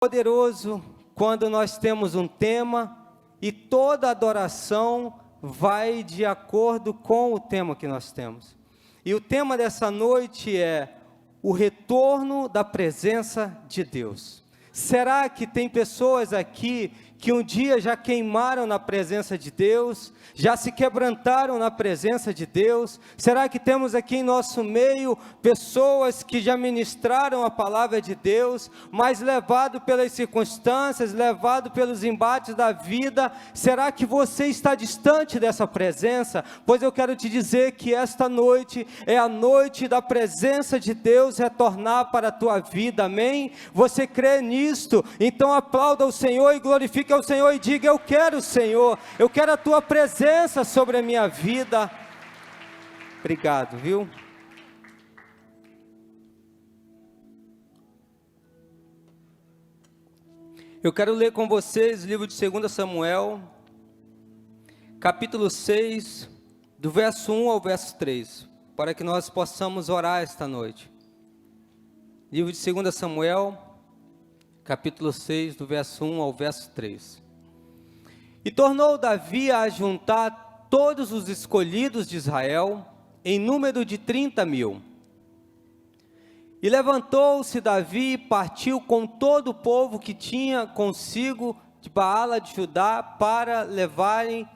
Poderoso quando nós temos um tema e toda adoração vai de acordo com o tema que nós temos. E o tema dessa noite é o retorno da presença de Deus. Será que tem pessoas aqui que um dia já queimaram na presença de Deus, já se quebrantaram na presença de Deus? Será que temos aqui em nosso meio pessoas que já ministraram a palavra de Deus, mas levado pelas circunstâncias, levado pelos embates da vida? Será que você está distante dessa presença? Pois eu quero te dizer que esta noite é a noite da presença de Deus retornar para a tua vida, amém? Você crê nisto? Então aplauda o Senhor e glorifique ao Senhor e diga: eu quero o Senhor, eu quero a tua presença sobre a minha vida. Obrigado, viu? Eu quero ler com vocês o livro de 2 Samuel, capítulo 6, do verso 1 ao verso 3, para que nós possamos orar esta noite. Livro de 2 Samuel, capítulo 6, do verso 1 ao verso 3. E tornou Davi a juntar todos os escolhidos de Israel, em número de 30.000. E levantou-se Davi e partiu com todo o povo que tinha consigo de Baala de Judá, para levarem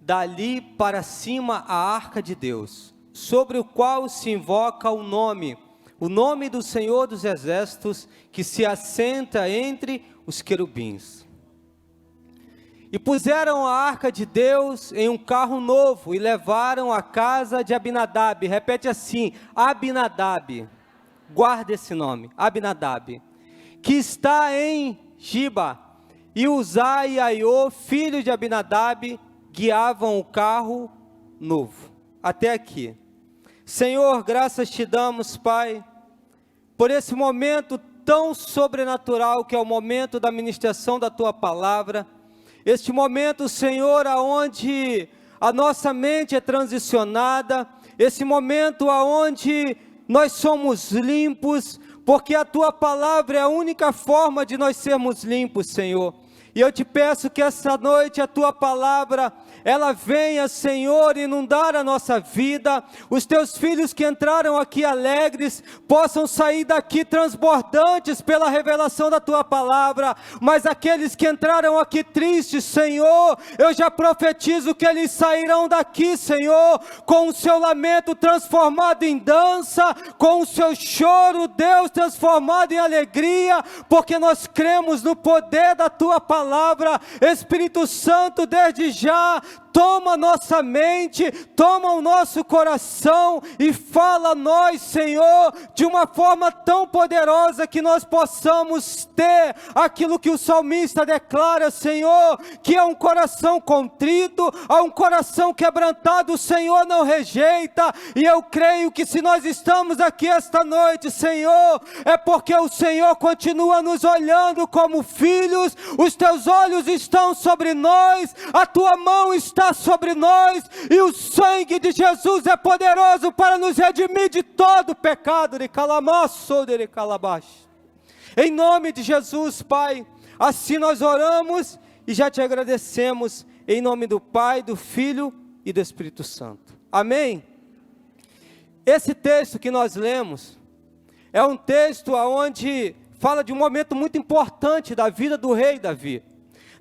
dali para cima a arca de Deus, sobre o qual se invoca o nome do Senhor dos Exércitos, que se assenta entre os querubins. E puseram a arca de Deus em um carro novo, e levaram à casa de Abinadab. Repete assim: Abinadab. Guarda esse nome, Abinadab, que está em Giba. E Uzá e Aiô, filho de Abinadab, guiavam o carro novo. Até aqui. Senhor, graças te damos, Pai, por esse momento tão sobrenatural que é o momento da ministração da Tua Palavra. Este momento, Senhor, aonde a nossa mente é transicionada, esse momento aonde nós somos limpos, porque a Tua Palavra é a única forma de nós sermos limpos, Senhor. E eu te peço que essa noite a Tua Palavra, ela venha, Senhor, inundar a nossa vida. Os Teus filhos que entraram aqui alegres, possam sair daqui transbordantes pela revelação da Tua Palavra. Mas aqueles que entraram aqui tristes, Senhor, eu já profetizo que eles sairão daqui, Senhor, com o seu lamento transformado em dança, com o seu choro, Deus, transformado em alegria, porque nós cremos no poder da Tua Palavra. Espírito Santo, desde já, toma a nossa mente, toma o nosso coração e fala a nós, Senhor, de uma forma tão poderosa que nós possamos ter aquilo que o salmista declara, Senhor, que é um coração contrito, a um coração quebrantado, o Senhor não rejeita. E eu creio que se nós estamos aqui esta noite, Senhor, é porque o Senhor continua nos olhando como filhos. Os Teus olhos estão sobre nós, a Tua mão está sobre nós, e o sangue de Jesus é poderoso para nos redimir de todo pecado. Em nome de Jesus, Pai, assim nós oramos e já te agradecemos, em nome do Pai, do Filho e do Espírito Santo. Amém? Esse texto que nós lemos é um texto onde fala de um momento muito importante da vida do rei Davi.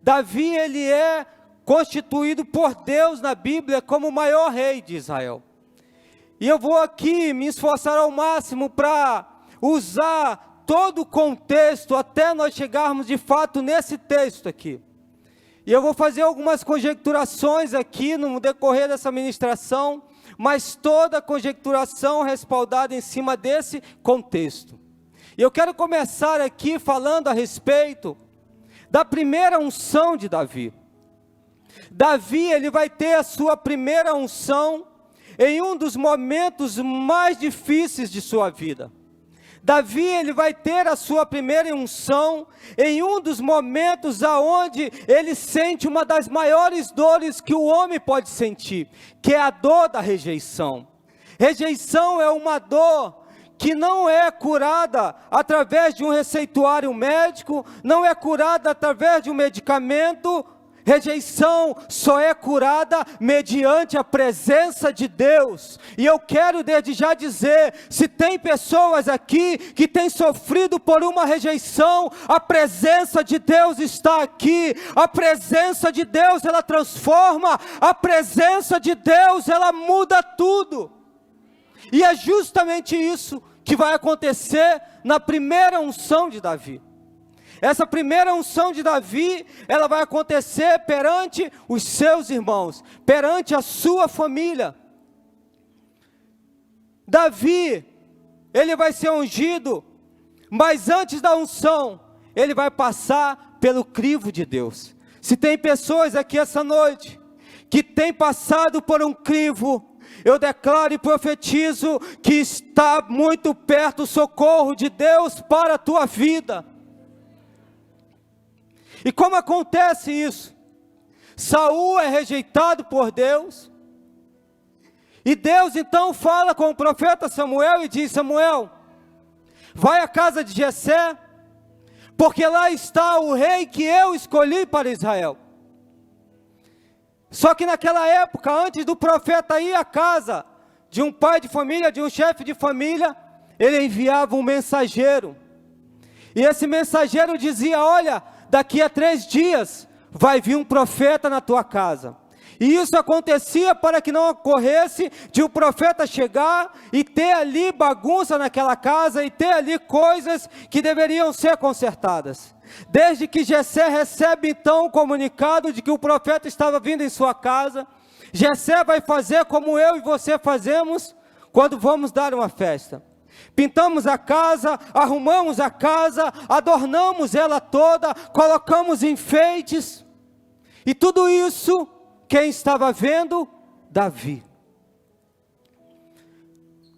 Davi, ele é constituído por Deus na Bíblia como o maior rei de Israel. E eu vou aqui me esforçar ao máximo para usar todo o contexto até nós chegarmos de fato nesse texto aqui. E eu vou fazer algumas conjecturações aqui no decorrer dessa ministração, mas toda conjecturação respaldada em cima desse contexto. E eu quero começar aqui falando a respeito da primeira unção de Davi. Davi, ele vai ter a sua primeira unção em um dos momentos mais difíceis de sua vida. Davi, ele vai ter a sua primeira unção em um dos momentos aonde ele sente uma das maiores dores que o homem pode sentir, que é a dor da rejeição. Rejeição é uma dor que não é curada através de um receituário médico, não é curada através de um medicamento. Rejeição só é curada mediante a presença de Deus. E eu quero desde já dizer, se tem pessoas aqui que têm sofrido por uma rejeição, a presença de Deus está aqui. A presença de Deus, ela transforma. A presença de Deus, ela muda tudo. E é justamente isso que vai acontecer na primeira unção de Davi. Essa primeira unção de Davi, ela vai acontecer perante os seus irmãos, perante a sua família. Davi, ele vai ser ungido, mas antes da unção, ele vai passar pelo crivo de Deus. Se tem pessoas aqui essa noite, que têm passado por um crivo, eu declaro e profetizo, que está muito perto o socorro de Deus para a tua vida. E como acontece isso? Saul é rejeitado por Deus, e Deus então fala com o profeta Samuel e diz: Samuel, vai à casa de Jessé, porque lá está o rei que eu escolhi para Israel. Só que naquela época, antes do profeta ir à casa de um pai de família, de um chefe de família, ele enviava um mensageiro, e esse mensageiro dizia: olha, daqui a 3 dias vai vir um profeta na tua casa. E isso acontecia para que não ocorresse de um profeta chegar e ter ali bagunça naquela casa, e ter ali coisas que deveriam ser consertadas. Desde que Jessé recebe então o comunicado de que o profeta estava vindo em sua casa, Jessé vai fazer como eu e você fazemos quando vamos dar uma festa. Pintamos a casa, arrumamos a casa, adornamos ela toda, colocamos enfeites. E tudo isso, quem estava vendo? Davi.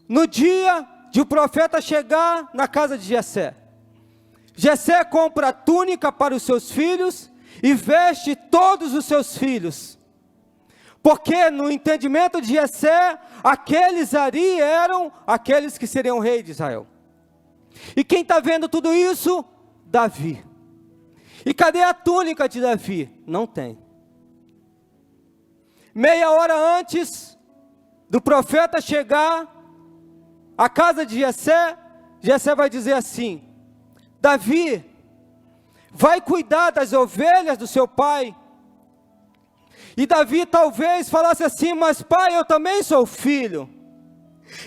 No dia de o profeta chegar na casa de Jessé, Jessé compra túnica para os seus filhos e veste todos os seus filhos. Porque no entendimento de Jessé, aqueles ali eram aqueles que seriam rei de Israel. E quem está vendo tudo isso? Davi. E cadê a túnica de Davi? Não tem. Meia hora antes do profeta chegar à casa de Jessé, Jessé vai dizer assim: Davi, vai cuidar das ovelhas do seu pai. E Davi talvez falasse assim: mas pai, eu também sou filho,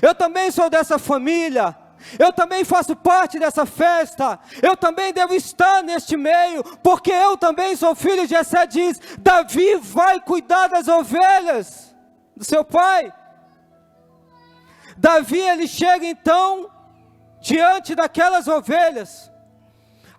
eu também sou dessa família, eu também faço parte dessa festa, eu também devo estar neste meio, porque eu também sou filho. Jessé diz: Davi vai cuidar das ovelhas do seu pai. Davi, ele chega então diante daquelas ovelhas.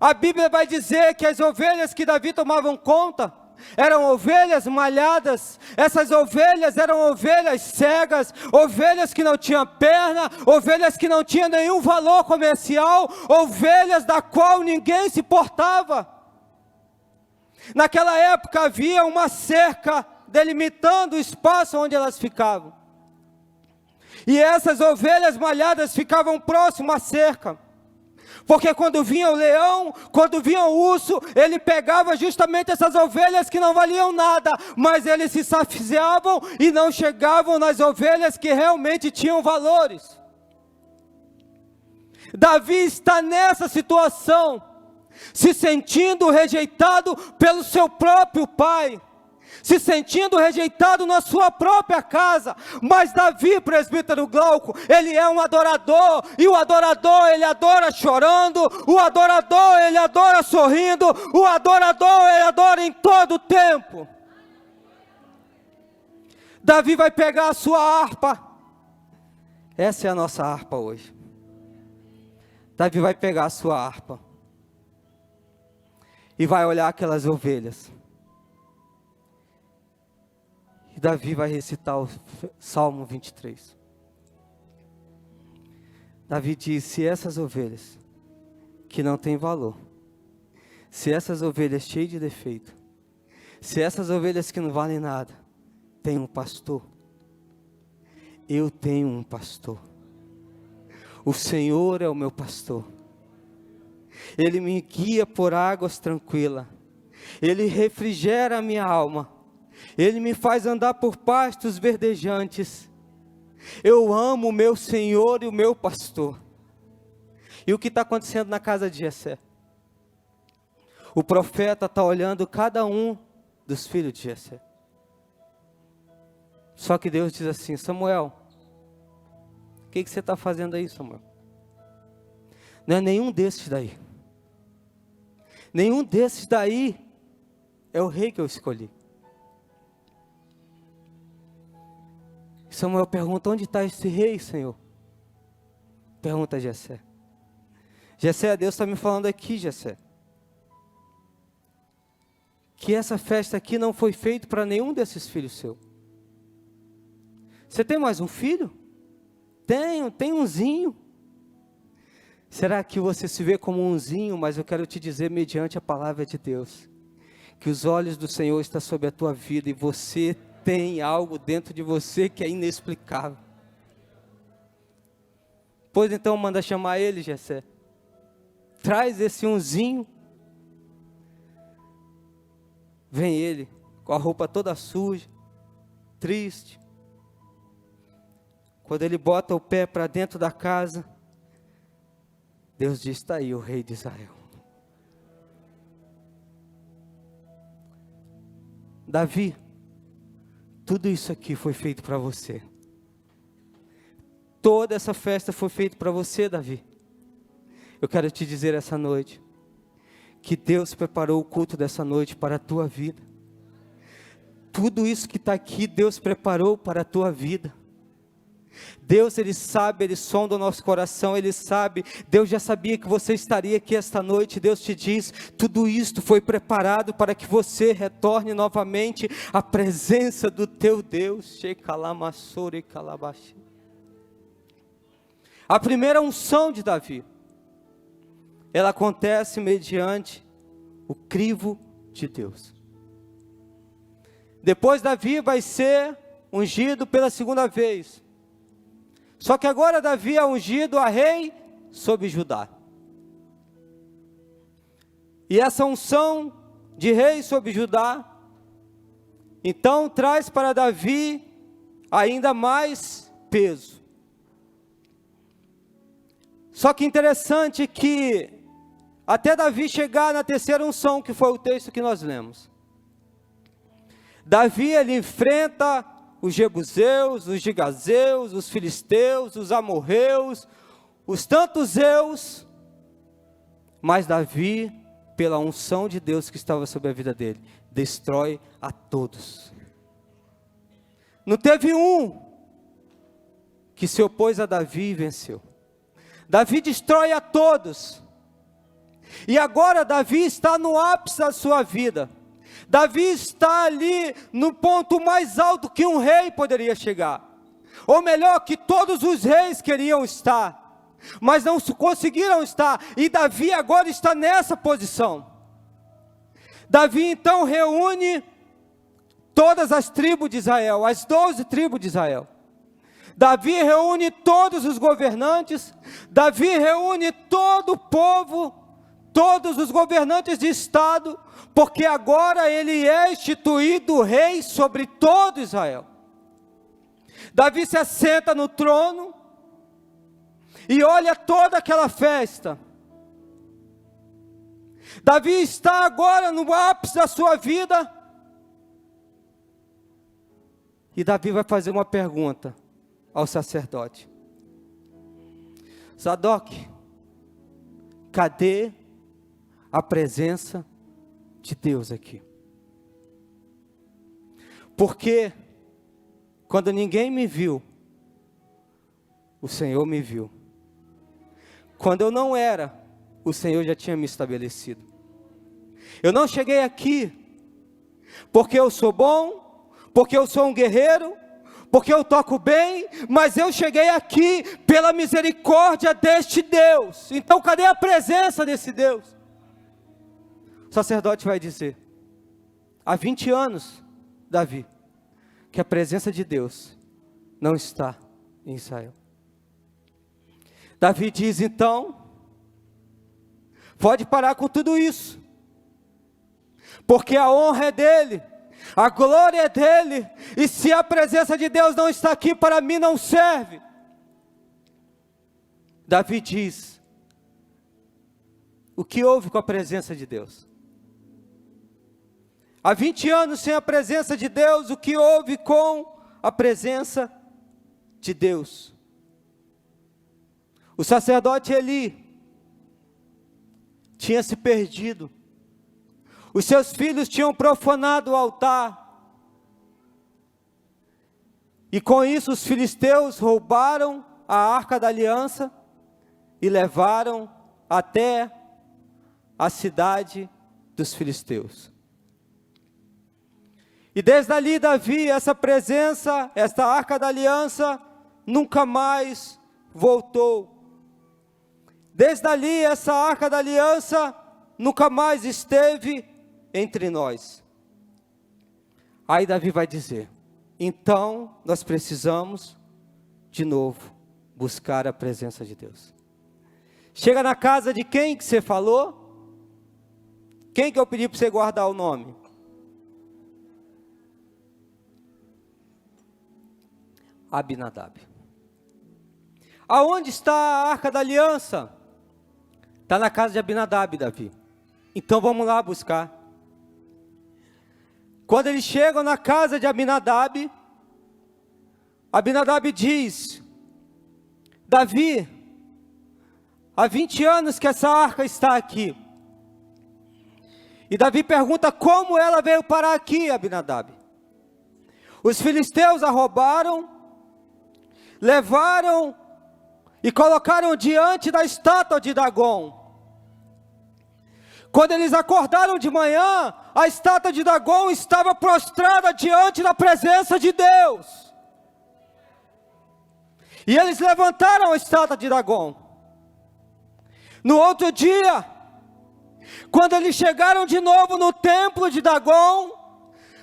A Bíblia vai dizer que as ovelhas que Davi tomavam conta eram ovelhas malhadas. Essas ovelhas eram ovelhas cegas, ovelhas que não tinham perna, ovelhas que não tinham nenhum valor comercial, ovelhas da qual ninguém se portava. Naquela época havia uma cerca delimitando o espaço onde elas ficavam, e essas ovelhas malhadas ficavam próximas à cerca. Porque quando vinha o leão, quando vinha o urso, ele pegava justamente essas ovelhas que não valiam nada, mas eles se saciavam e não chegavam nas ovelhas que realmente tinham valores. Davi está nessa situação, se sentindo rejeitado pelo seu próprio pai, se sentindo rejeitado na sua própria casa. Mas Davi, presbítero Glauco, ele é um adorador, e o adorador, ele adora chorando, o adorador, ele adora sorrindo, o adorador, ele adora em todo o tempo. Davi vai pegar a sua harpa, essa é a nossa harpa hoje. Davi vai pegar a sua harpa e vai olhar aquelas ovelhas. E Davi vai recitar o Salmo 23. Davi diz: se essas ovelhas que não têm valor, se essas ovelhas cheias de defeito, se essas ovelhas que não valem nada, têm um pastor, eu tenho um pastor. O Senhor é o meu pastor. Ele me guia por águas tranquilas. Ele refrigera a minha alma. Ele me faz andar por pastos verdejantes. Eu amo o meu Senhor e o meu pastor. E o que está acontecendo na casa de Jessé? O profeta está olhando cada um dos filhos de Jessé. Só que Deus diz assim: Samuel, o que você está fazendo aí, Samuel? Não é nenhum desses daí. Nenhum desses daí é o rei que eu escolhi. Samuel pergunta: onde está esse rei, Senhor? Pergunta a Jessé. Jessé, Deus está me falando aqui, Jessé, que essa festa aqui não foi feita para nenhum desses filhos seus. Você tem mais um filho? Tenho umzinho. Será que você se vê como umzinho? Mas eu quero te dizer, mediante a palavra de Deus, que os olhos do Senhor estão sobre a tua vida e você tem algo dentro de você que é inexplicável. Pois então manda chamar ele, Jessé. Traz esse umzinho. Vem ele, com a roupa toda suja, triste. Quando ele bota o pé para dentro da casa, Deus diz: está aí o rei de Israel. Davi, tudo isso aqui foi feito para você. Toda essa festa foi feita para você, Davi. Eu quero te dizer essa noite, que Deus preparou o culto dessa noite para a tua vida. Tudo isso que está aqui, Deus preparou para a tua vida. Deus, Ele sabe, Ele sonda o nosso coração, Ele sabe. Deus já sabia que você estaria aqui esta noite. Deus te diz: tudo isto foi preparado para que você retorne novamente à presença do teu Deus. A primeira unção de Davi, ela acontece mediante o crivo de Deus. Depois Davi vai ser ungido pela segunda vez. Só que agora Davi é ungido a rei sobre Judá. E essa unção de rei sobre Judá, então traz para Davi ainda mais peso. Só que interessante que até Davi chegar na terceira unção, que foi o texto que nós lemos, Davi, ele enfrenta os jebuseus, os gigazeus, os filisteus, os amorreus, os tantos zeus, mas Davi, pela unção de Deus que estava sobre a vida dele, destrói a todos. Não teve um que se opôs a Davi e venceu. Davi destrói a todos. E agora Davi está no ápice da sua vida. Davi está ali no ponto mais alto que um rei poderia chegar. Ou melhor, que todos os reis queriam estar, mas não conseguiram estar. E Davi agora está nessa posição. Davi então reúne todas as tribos de Israel, as 12 tribos de Israel. Davi reúne todos os governantes. Davi reúne todo o povo, todos os governantes de estado, porque agora ele é instituído rei sobre todo Israel. Davi se assenta no trono e olha toda aquela festa. Davi está agora no ápice da sua vida. E Davi vai fazer uma pergunta ao sacerdote: Zadok, cadê a presença de Deus aqui? Porque quando ninguém me viu, o Senhor me viu. Quando eu não era, o Senhor já tinha me estabelecido. Eu não cheguei aqui porque eu sou bom, porque eu sou um guerreiro, porque eu toco bem, mas eu cheguei aqui pela misericórdia deste Deus. Então cadê a presença desse Deus? O sacerdote vai dizer: há 20 anos, Davi, que a presença de Deus não está em Israel. Davi diz então, pode parar com tudo isso, porque a honra é dele, a glória é dele, e se a presença de Deus não está aqui, para mim não serve. Davi diz, o que houve com a presença de Deus? Há 20 anos sem a presença de Deus, o que houve com a presença de Deus? O sacerdote Eli tinha se perdido, os seus filhos tinham profanado o altar, e com isso os filisteus roubaram a arca da aliança e levaram até a cidade dos filisteus. E desde ali, Davi, essa presença, esta arca da aliança, nunca mais voltou. Desde ali, essa arca da aliança nunca mais esteve entre nós. Aí Davi vai dizer, então nós precisamos, de novo, buscar a presença de Deus. Chega na casa de quem que você falou? Quem que eu pedi para você guardar o nome? Abinadab. Aonde está a arca da aliança? Está na casa de Abinadab, Davi. Então vamos lá buscar. Quando eles chegam na casa de Abinadab, Abinadab diz, Davi, há 20 anos que essa arca está aqui. E Davi pergunta, como ela veio parar aqui, Abinadab? Os filisteus a roubaram, levaram e colocaram diante da estátua de Dagon. Quando eles acordaram de manhã, a estátua de Dagon estava prostrada diante da presença de Deus. E eles levantaram a estátua de Dagon. No outro dia, quando eles chegaram de novo no templo de Dagon,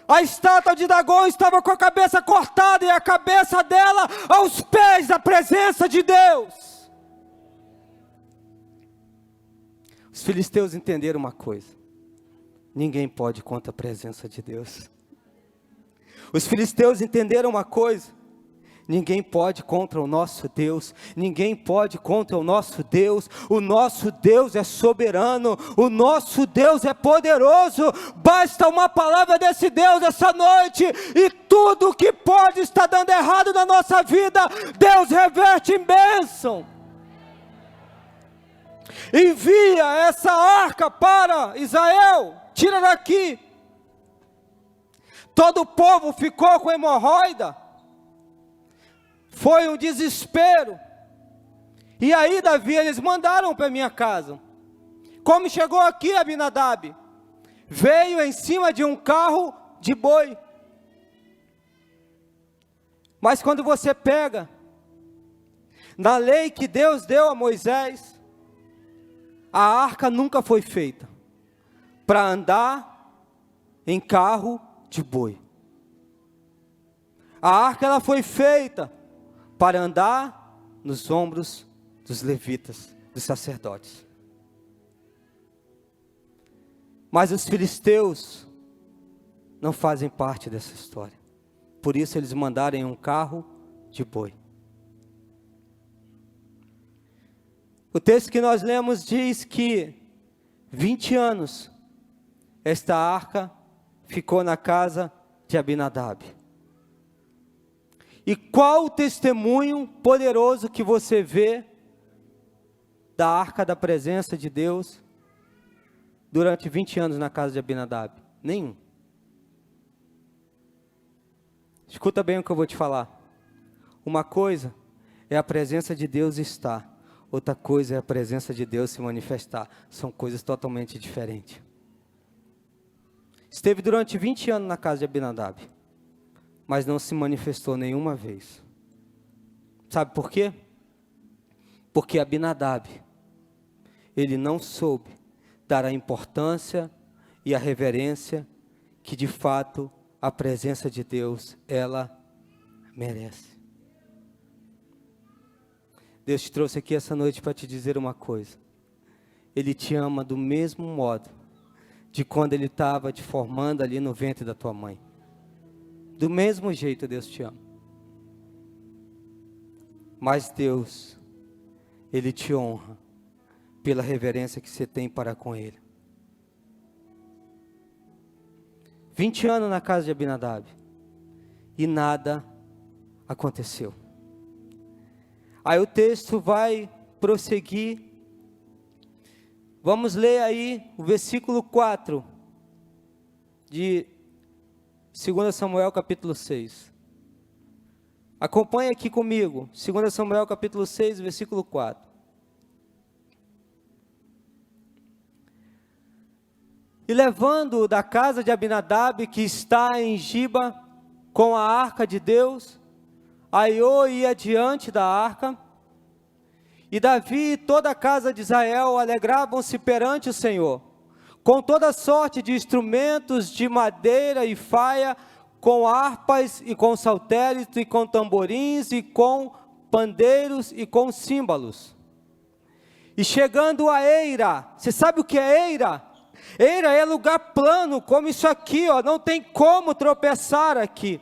a estátua de Dagon estava com a cabeça cortada e a cabeça dela aos pés da presença de Deus. Os filisteus entenderam uma coisa: ninguém pode contra a presença de Deus. Os filisteus entenderam uma coisa: ninguém pode contra o nosso Deus, ninguém pode contra o nosso Deus é soberano, o nosso Deus é poderoso, basta uma palavra desse Deus essa noite, e tudo que pode estar dando errado na nossa vida, Deus reverte em bênção. Envia essa arca para Israel, tira daqui. Todo o povo ficou com hemorroida, foi um desespero. E aí, Davi, eles mandaram para minha casa. Como chegou aqui, Abinadab? Veio em cima de um carro de boi. Mas quando você pega na lei que Deus deu a Moisés, a arca nunca foi feita para andar em carro de boi. A arca ela foi feita para andar nos ombros dos levitas, dos sacerdotes. Mas os filisteus não fazem parte dessa história. Por isso eles mandaram um carro de boi. O texto que nós lemos diz que 20 anos esta arca ficou na casa de Abinadab. E qual o testemunho poderoso que você vê da arca da presença de Deus durante 20 anos na casa de Abinadab? Nenhum. Escuta bem o que eu vou te falar. Uma coisa é a presença de Deus estar, outra coisa é a presença de Deus se manifestar. São coisas totalmente diferentes. Esteve durante 20 anos na casa de Abinadab, mas não se manifestou nenhuma vez. Sabe por quê? Porque Abinadab, ele não soube dar a importância e a reverência que de fato a presença de Deus, ela merece. Deus te trouxe aqui essa noite para te dizer uma coisa. Ele te ama do mesmo modo de quando Ele estava te formando ali no ventre da tua mãe. Do mesmo jeito Deus te ama. Mas Deus, Ele te honra pela reverência que você tem para com Ele. 20 anos na casa de Abinadab e nada aconteceu. Aí o texto vai prosseguir. Vamos ler aí o versículo 4 de 2 Samuel capítulo 6. Acompanhe aqui comigo, 2 Samuel capítulo 6, versículo 4. E levando-o da casa de Abinadab, que está em Giba, com a arca de Deus, Aiô ia diante da arca, e Davi e toda a casa de Israel alegravam-se perante o Senhor, com toda sorte de instrumentos de madeira e faia, com harpas e com saltérios e com tamborins e com pandeiros e com símbolos. E chegando a Eira, você sabe o que é Eira? Eira é lugar plano, como isso aqui, ó, não tem como tropeçar aqui.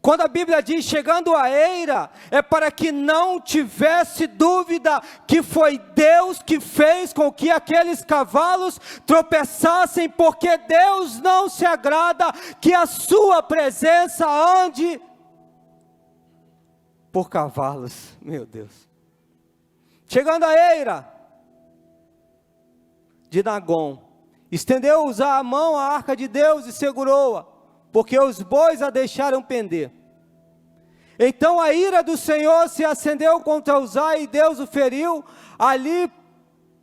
Quando a Bíblia diz chegando a Eira, é para que não tivesse dúvida que foi Deus que fez com que aqueles cavalos tropeçassem, porque Deus não se agrada que a sua presença ande por cavalos, meu Deus. Chegando a Eira de Nagom, estendeu-os a mão à arca de Deus e segurou-a, porque os bois a deixaram pender. Então a ira do Senhor se acendeu contra Uzá, e Deus o feriu ali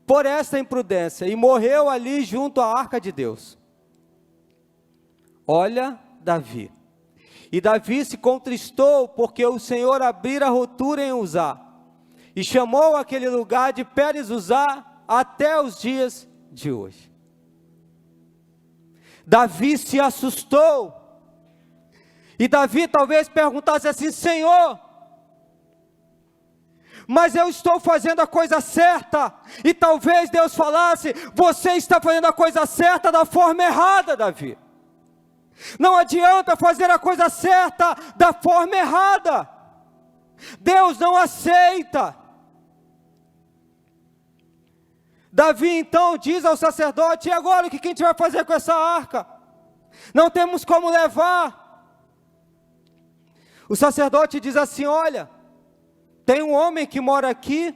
por esta imprudência, e morreu ali junto à arca de Deus. Olha Davi. E Davi se contristou, porque o Senhor abrira a rotura em Uzá, e chamou aquele lugar de Pérez Uzá até os dias de hoje. Davi se assustou. E Davi talvez perguntasse assim: Senhor, mas eu estou fazendo a coisa certa. E talvez Deus falasse: você está fazendo a coisa certa da forma errada, Davi. Não adianta fazer a coisa certa da forma errada. Deus não aceita. Davi então diz ao sacerdote: e agora o que a gente vai fazer com essa arca? Não temos como levar. O sacerdote diz assim: olha, tem um homem que mora aqui,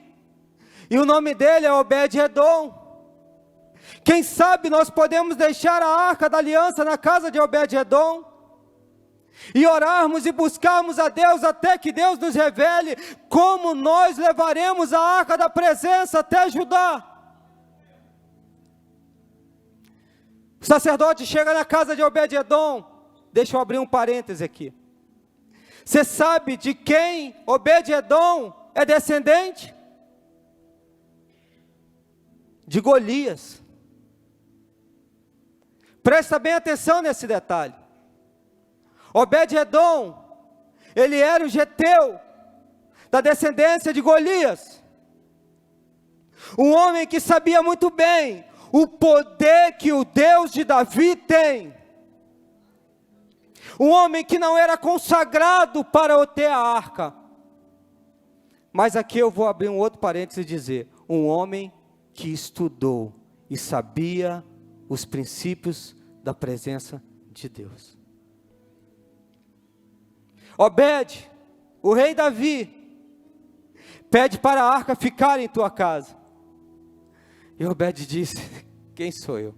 e o nome dele é Obed-edom. Quem sabe nós podemos deixar a arca da aliança na casa de Obed-edom, e orarmos e buscarmos a Deus, até que Deus nos revele como nós levaremos a arca da presença até Judá. O sacerdote chega na casa de Obed-edom. Deixa eu abrir um parêntese aqui. Você sabe de quem Obed-edom é descendente? De Golias. Presta bem atenção nesse detalhe. Obed-edom, ele era o geteu, da descendência de Golias. Um homem que sabia muito bem o poder que o Deus de Davi tem. Um homem que não era consagrado para ter a arca. Mas aqui eu vou abrir um outro parênteses e dizer: um homem que estudou e sabia os princípios da presença de Deus. Obed, o rei Davi, pede para a arca ficar em tua casa. E Obed disse: quem sou eu?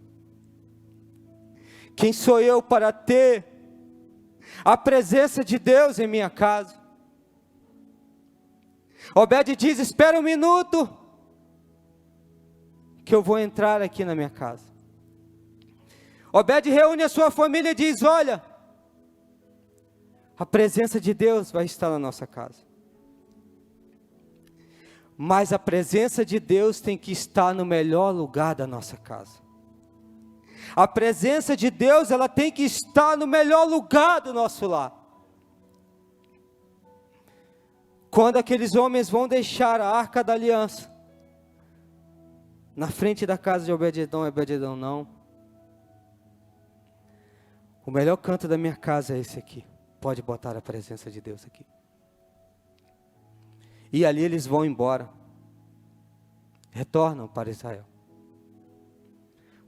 Quem sou eu para ter a presença de Deus em minha casa? Obed diz: espera um minuto, que eu vou entrar aqui na minha casa. Obed reúne a sua família e diz: olha, a presença de Deus vai estar na nossa casa. Mas a presença de Deus tem que estar no melhor lugar da nossa casa. A presença de Deus, ela tem que estar no melhor lugar do nosso lar. quando aqueles homens vão deixar a arca da aliança, na frente da casa de Obed-edom, Obed-edom não. O melhor canto da minha casa é esse aqui. Pode botar a presença de Deus aqui. E ali eles vão embora. Retornam para Israel.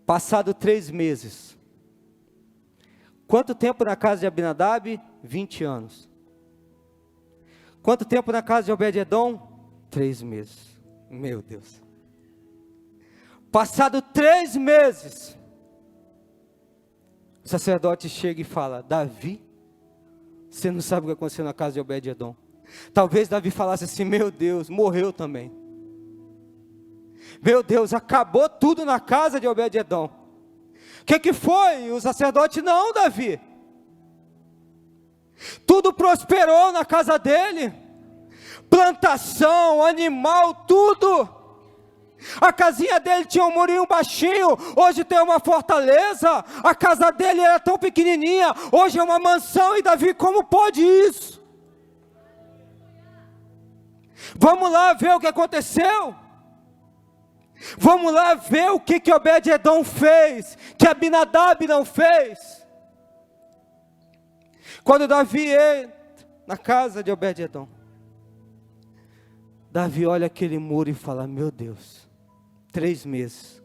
Passado 3 meses. Quanto tempo na casa de Abinadab? 20 anos. Quanto tempo na casa de Obed-edom? 3 meses. Meu Deus. Passado 3 meses. O sacerdote chega e fala: Davi, você não sabe o que aconteceu na casa de Obed-edom. Talvez Davi falasse assim: meu Deus, morreu também. Meu Deus, acabou tudo na casa de Obed-edom. O que foi? O sacerdote: não, Davi. Tudo prosperou na casa dele. Plantação, animal, tudo. A casinha dele tinha um murinho baixinho, hoje tem uma fortaleza. A casa dele era tão pequenininha, hoje é uma mansão. E Davi, como pode isso? Vamos lá ver o que aconteceu. Vamos lá ver o que Obed-edom fez, que Abinadab não fez. Quando Davi entra na casa de Obed-edom, Davi olha aquele muro e fala: meu Deus, 3 meses,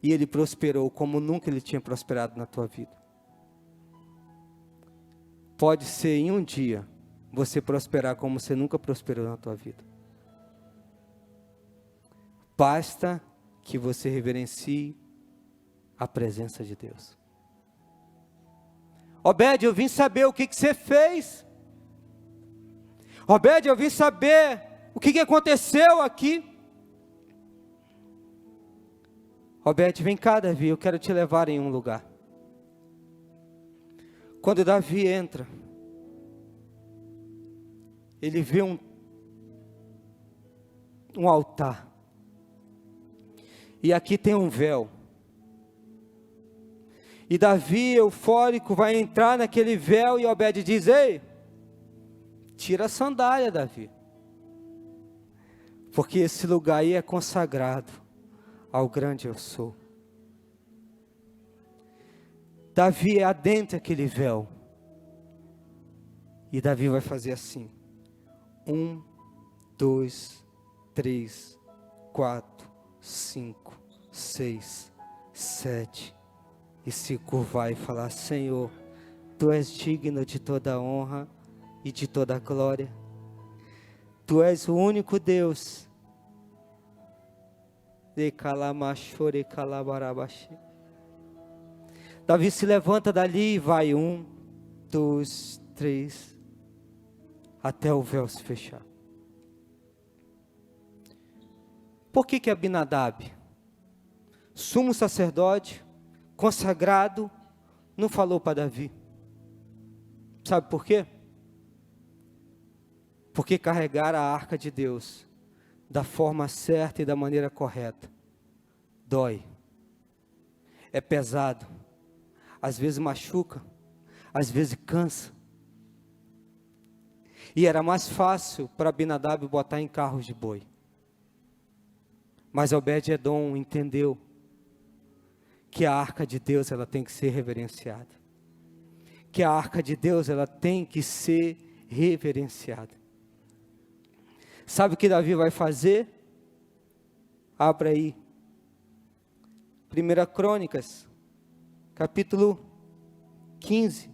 e ele prosperou como nunca ele tinha prosperado na tua vida. Pode ser em um dia, você prosperar como você nunca prosperou na tua vida. Basta que você reverencie a presença de Deus. Obed, eu vim saber o que você fez. Obed, eu vim saber o que aconteceu aqui. Obed, vem cá, Davi, eu quero te levar em um lugar. Quando Davi entra, ele vê um altar. E aqui tem um véu. E Davi, eufórico, vai entrar naquele véu e Obed diz: ei, tira a sandália, Davi. Porque esse lugar aí é consagrado ao grande eu sou. Davi adentra aquele véu. E Davi vai fazer assim: 1, 2, 3, 4, 5, 6, 7. E se curvar e falar: Senhor, Tu és digno de toda honra e de toda glória. Tu és o único Deus. Davi se levanta dali e vai 1, 2, 3, até o véu se fechar. Por que Abinadab, sumo sacerdote, consagrado, não falou para Davi? Sabe por quê? Porque carregar a arca de Deus da forma certa e da maneira correta dói, é pesado, às vezes machuca, às vezes cansa. E era mais fácil para Abinadab botar em carros de boi. Mas Obed-edom entendeu que a arca de Deus ela tem que ser reverenciada. Que a arca de Deus ela tem que ser reverenciada. Sabe o que Davi vai fazer? Abra aí. 1 Crônicas, capítulo 15.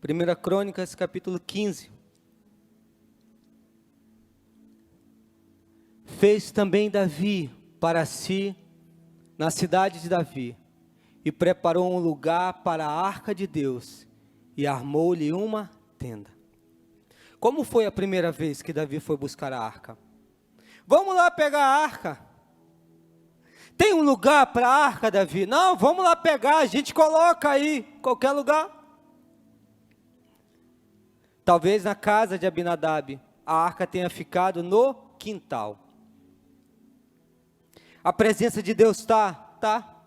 Primeira Crônicas, capítulo 15. Fez também Davi para si, na cidade de Davi, e preparou um lugar para a arca de Deus, e armou-lhe uma tenda. Como foi a primeira vez que Davi foi buscar a arca? Vamos lá pegar a arca. Tem um lugar para a arca, Davi? Não, vamos lá pegar, a gente coloca aí, qualquer lugar. Talvez na casa de Abinadab, a arca tenha ficado no quintal. A presença de Deus está.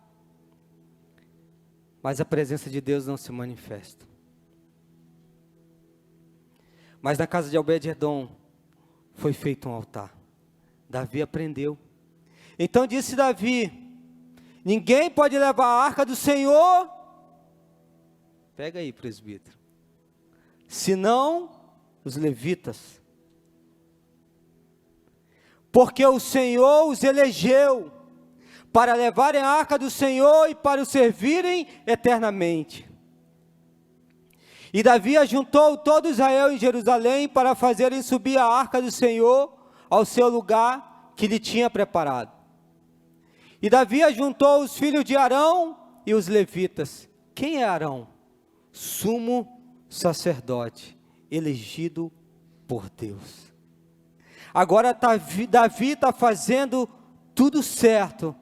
mas a presença de Deus não se manifesta. Mas na casa de Obed-edom foi feito um altar. Davi aprendeu. Então disse Davi: ninguém pode levar a arca do Senhor, pega aí, presbítero, senão os levitas, porque o Senhor os elegeu para levarem a arca do Senhor e para o servirem eternamente. E Davi ajuntou todo Israel em Jerusalém para fazerem subir a arca do Senhor ao seu lugar que lhe tinha preparado. E Davi ajuntou os filhos de Arão e os levitas. Quem é Arão? Sumo sacerdote, elegido por Deus. Agora Davi está fazendo tudo certo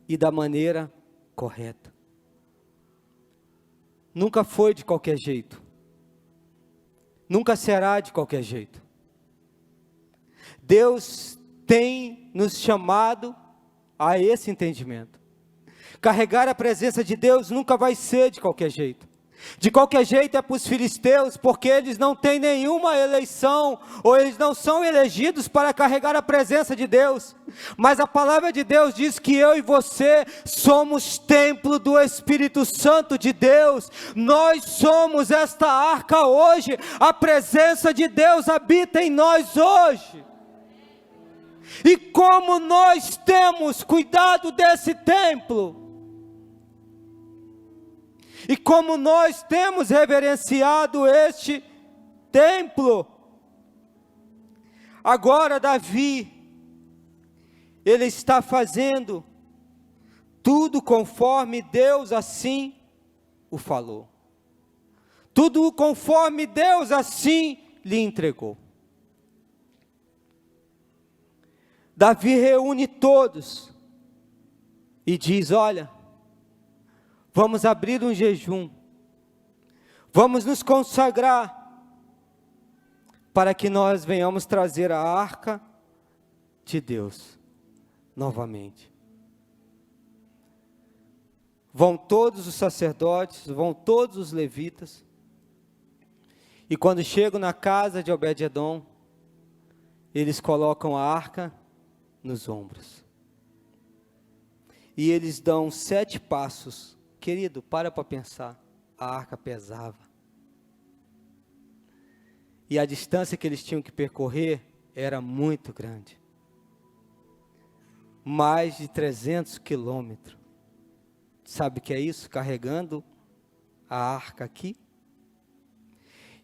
e da maneira correta. Nunca foi de qualquer jeito. Nunca será de qualquer jeito. Deus tem nos chamado a esse entendimento. Carregar a presença de Deus nunca vai ser de qualquer jeito. De qualquer jeito é para os filisteus, porque eles não têm nenhuma eleição, ou eles não são elegidos para carregar a presença de Deus. Mas a palavra de Deus diz que eu e você somos templo do Espírito Santo de Deus. Nós somos esta arca hoje. A presença de Deus habita em nós hoje. E como nós temos cuidado desse templo, e como nós temos reverenciado este templo. Agora Davi, ele está fazendo tudo conforme Deus assim o falou. Tudo conforme Deus assim lhe entregou. Davi reúne todos e diz: olha, vamos abrir um jejum, vamos nos consagrar, para que nós venhamos trazer a arca de Deus, novamente. Vão todos os sacerdotes, vão todos os levitas, e quando chegam na casa de Obed-edom, eles colocam a arca nos ombros, e eles dão 7 passos. Querido, para pensar, a arca pesava. E a distância que eles tinham que percorrer era muito grande. Mais de 300 quilômetros. Sabe o que é isso? Carregando a arca aqui.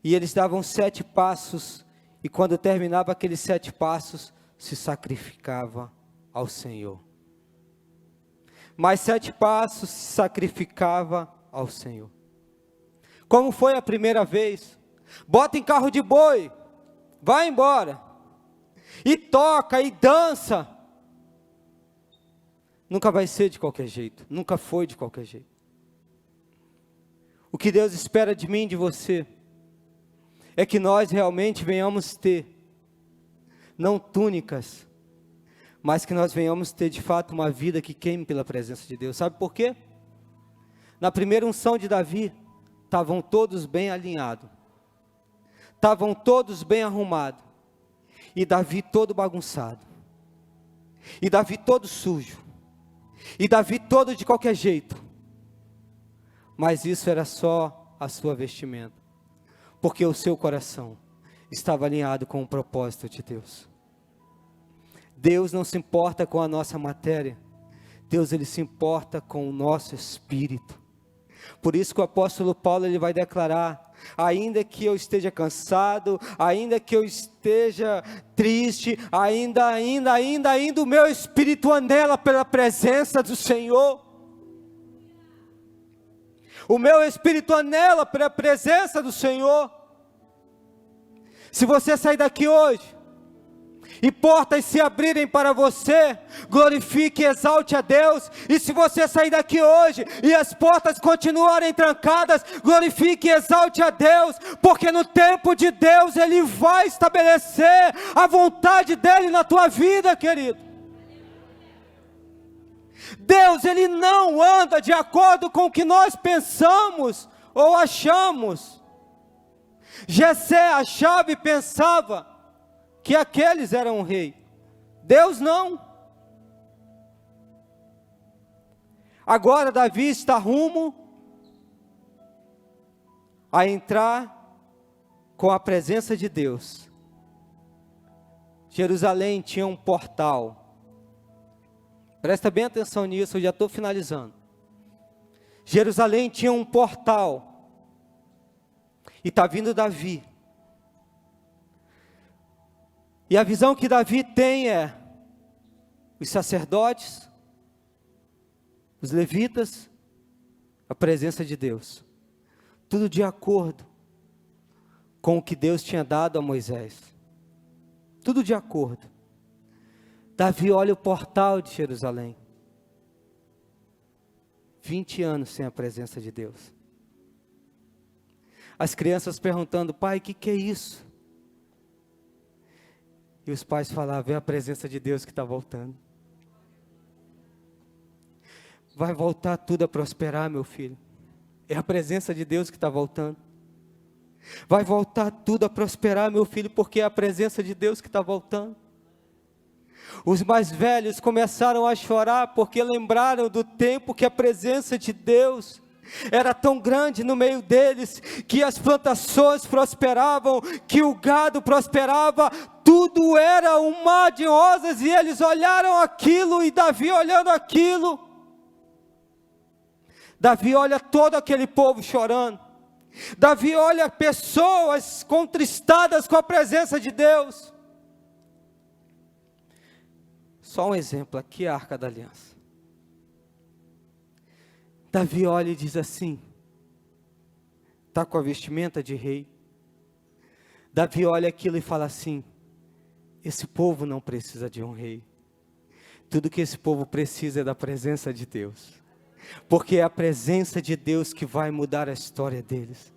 E eles davam 7 passos, e quando terminava aqueles 7 passos, se sacrificava ao Senhor. Mais 7 passos se sacrificava ao Senhor. Como foi a primeira vez? Bota em carro de boi, vai embora, e toca, e dança. Nunca vai ser de qualquer jeito, nunca foi de qualquer jeito. O que Deus espera de mim e de você, é que nós realmente venhamos ter, não túnicas, mas que nós venhamos ter de fato uma vida que queime pela presença de Deus. Sabe por quê? Na primeira unção de Davi, estavam todos bem alinhados, estavam todos bem arrumados, e Davi todo bagunçado, e Davi todo sujo, e Davi todo de qualquer jeito. Mas isso era só a sua vestimenta, porque o seu coração estava alinhado com o propósito de Deus. Deus não se importa com a nossa matéria, Deus ele se importa com o nosso espírito. Por isso que o apóstolo Paulo ele vai declarar: ainda que eu esteja cansado, ainda que eu esteja triste, ainda o meu espírito anela pela presença do Senhor. O meu espírito anela pela presença do Senhor. Se você sair daqui hoje, e portas se abrirem para você, glorifique e exalte a Deus. E se você sair daqui hoje, e as portas continuarem trancadas, glorifique e exalte a Deus, porque no tempo de Deus, Ele vai estabelecer a vontade dEle na tua vida, querido. Deus, Ele não anda de acordo com o que nós pensamos ou achamos. Jessé achava e pensava que aqueles eram o rei. Deus não. Agora Davi está rumo a entrar com a presença de Deus. Jerusalém tinha um portal. Presta bem atenção nisso, eu já estou finalizando. Jerusalém tinha um portal. E está vindo Davi. E a visão que Davi tem é os sacerdotes, os levitas, a presença de Deus. Tudo de acordo com o que Deus tinha dado a Moisés. Tudo de acordo. Davi olha o portal de Jerusalém. 20 anos sem a presença de Deus. As crianças perguntando: pai, o que é isso? E os pais falavam: é a presença de Deus que está voltando. Vai voltar tudo a prosperar, meu filho. É a presença de Deus que está voltando. Vai voltar tudo a prosperar, meu filho, porque é a presença de Deus que está voltando. Os mais velhos começaram a chorar porque lembraram do tempo que a presença de Deus era tão grande no meio deles, que as plantações prosperavam, que o gado prosperava, tudo era um mar de rosas, e eles olharam aquilo, e Davi olhando aquilo, Davi olha todo aquele povo chorando, Davi olha pessoas contristadas com a presença de Deus. Só um exemplo, aqui a Arca da Aliança. Davi olha e diz assim, está com a vestimenta de rei. Davi olha aquilo e fala assim: esse povo não precisa de um rei. Tudo que esse povo precisa é da presença de Deus. Porque é a presença de Deus que vai mudar a história deles.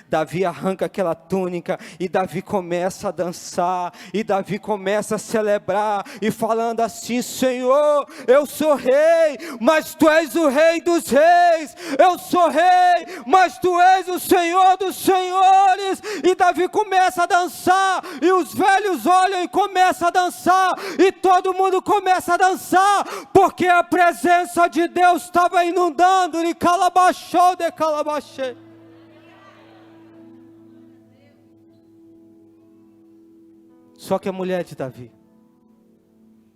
Davi arranca aquela túnica e Davi começa a dançar, e Davi começa a celebrar, e falando assim: Senhor, eu sou rei, mas Tu és o rei dos reis, eu sou rei, mas Tu és o Senhor dos senhores. E Davi começa a dançar, e os velhos olham e começam a dançar, e todo mundo começa a dançar, porque a presença de Deus estava inundando, e calabachou de calabaxê. Só que a mulher de Davi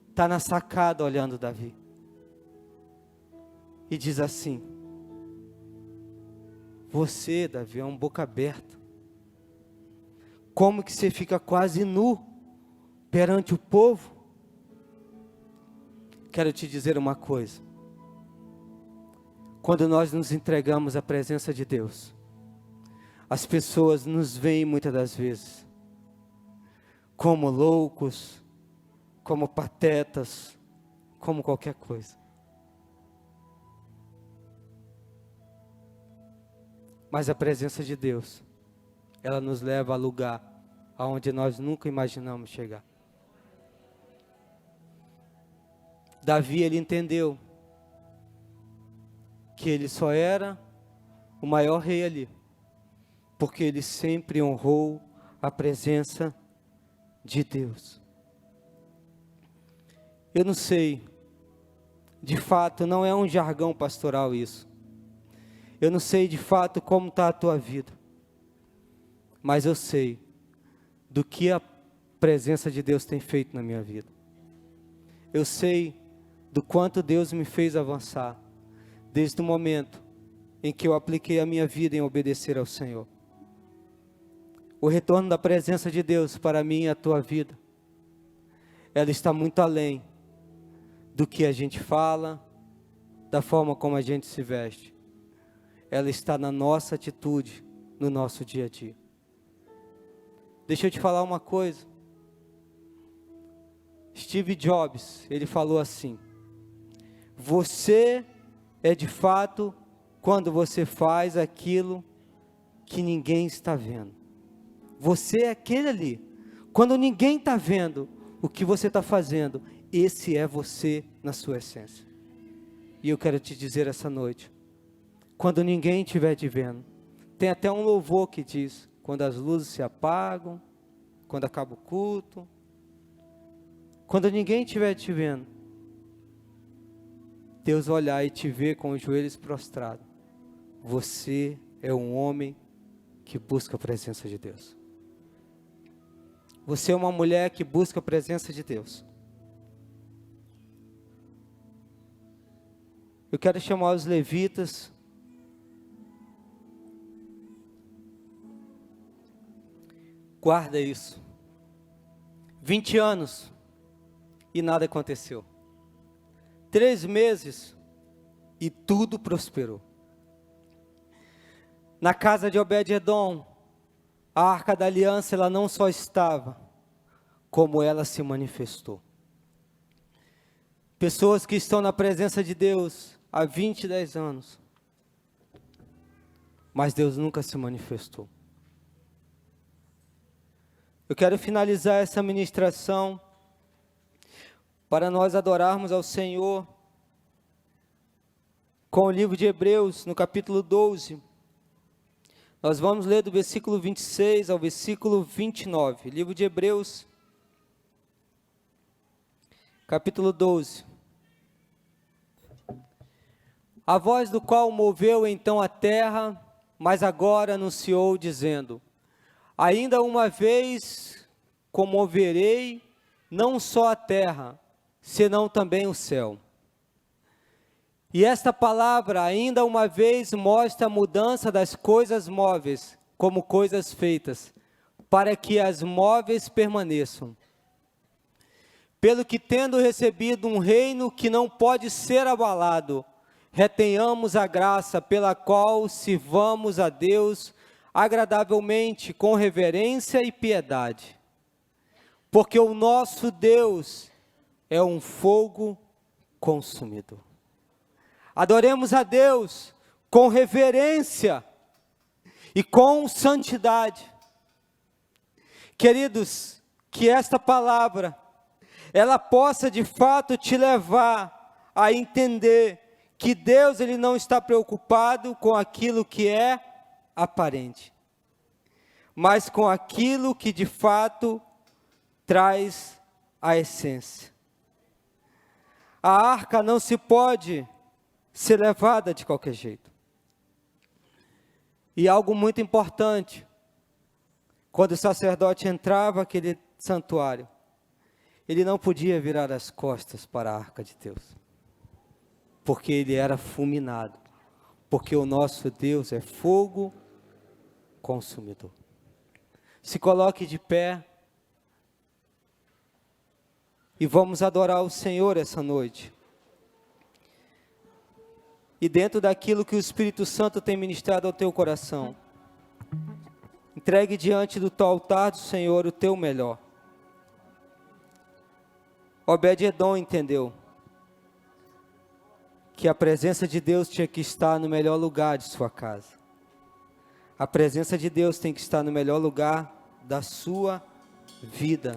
está na sacada olhando Davi e diz assim: você, Davi, é um boca aberta. Como que você fica quase nu perante o povo? Quero te dizer uma coisa: quando nós nos entregamos à presença de Deus, as pessoas nos veem muitas das vezes como loucos, como patetas, como qualquer coisa. Mas a presença de Deus, ela nos leva a lugar aonde nós nunca imaginamos chegar. Davi, ele entendeu que ele só era o maior rei ali, porque ele sempre honrou a presença de Deus. Eu não sei, de fato não é um jargão pastoral isso, eu não sei de fato como está a tua vida, mas eu sei do que a presença de Deus tem feito na minha vida. Eu sei do quanto Deus me fez avançar, desde o momento em que eu apliquei a minha vida em obedecer ao Senhor. O retorno da presença de Deus para mim e a tua vida, ela está muito além do que a gente fala, da forma como a gente se veste. Ela está na nossa atitude, no nosso dia a dia. Deixa eu te falar uma coisa. Steve Jobs, ele falou assim: você é de fato quando você faz aquilo que ninguém está vendo. Você é aquele ali, quando ninguém está vendo o que você está fazendo, esse é você na sua essência. E eu quero te dizer essa noite, quando ninguém estiver te vendo, tem até um louvor que diz, quando as luzes se apagam, quando acaba o culto, quando ninguém estiver te vendo, Deus olhar e te ver com os joelhos prostrados. Você é um homem que busca a presença de Deus. Você é uma mulher que busca a presença de Deus. Eu quero chamar os levitas. Guarda isso. 20 anos e nada aconteceu. 3 meses e tudo prosperou. Na casa de Obed-edom, a Arca da Aliança, ela não só estava, como ela se manifestou. Pessoas que estão na presença de Deus há 10 anos, mas Deus nunca se manifestou. Eu quero finalizar essa ministração para nós adorarmos ao Senhor com o livro de Hebreus, no capítulo 12. Nós vamos ler do versículo 26 ao versículo 29. Livro de Hebreus, capítulo 12. A voz do qual moveu então a terra, mas agora anunciou, dizendo: ainda uma vez comoverei não só a terra, senão também o céu. E esta palavra, ainda uma vez, mostra a mudança das coisas móveis, como coisas feitas, para que as móveis permaneçam. Pelo que, tendo recebido um reino que não pode ser abalado, retenhamos a graça pela qual sirvamos a Deus agradavelmente, com reverência e piedade. Porque o nosso Deus é um fogo consumidor. Adoremos a Deus com reverência e com santidade. Queridos, que esta palavra, ela possa de fato te levar a entender que Deus, Ele não está preocupado com aquilo que é aparente, mas com aquilo que de fato traz a essência. A arca não se pode ser levada de qualquer jeito. E algo muito importante, quando o sacerdote entrava naquele santuário, ele não podia virar as costas para a arca de Deus, porque ele era fulminado, porque o nosso Deus é fogo consumidor. Se coloque de pé e vamos adorar o Senhor essa noite. E dentro daquilo que o Espírito Santo tem ministrado ao teu coração, entregue diante do teu altar do Senhor o teu melhor. Obed-edom entendeu que a presença de Deus tinha que estar no melhor lugar de sua casa. A presença de Deus tem que estar no melhor lugar da sua vida.